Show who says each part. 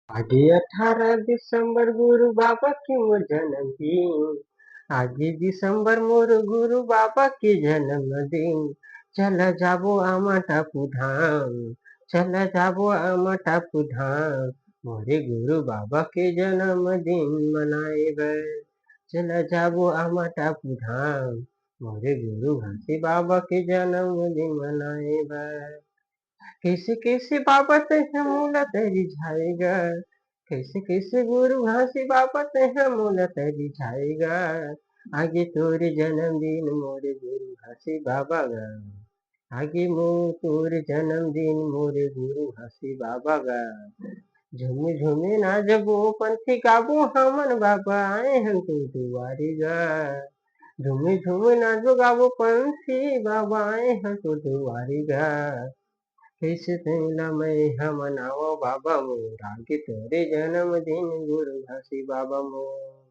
Speaker 1: आगे 18 दिसंबर गुरु बाबा की मोर जन्मदिन। आगे दिसंबर मोर गुरु बाबा की जन्मदिन। चला जाबो आमा टापू धाम। चला जाबो आमा टापू धाम। मोरे गुरु बाबा के जन्मदिन मनाए बर। चला जाबो आमा टापू धाम। मोरे गुरु घासी बाबा के जन्मदिन मनाए बर। कैसे कैसे बाबा तेहा मोला रिझाएगा। कैसे कैसे गुरु घासी बाबा तेहा मोला रिझाएगा। आगे तोरे जन्मदिन मोरे गुरु घासी बाबा गा। आगे तोरे जन्मदिन मोरे गुरु घासी बाबा गा। झूमे झूमे नाचबो पंथी गाबो हमन बाबा आए हम तो दुआरी गा। झूमे झूमे नाचबो गाबो पंथी बाबा आए हम तो दुआरी गा। कैसे तेला मैं मनाओ बाबा मोर आगे तोरे जन्मदिन गुरु घासी बाबा मोर।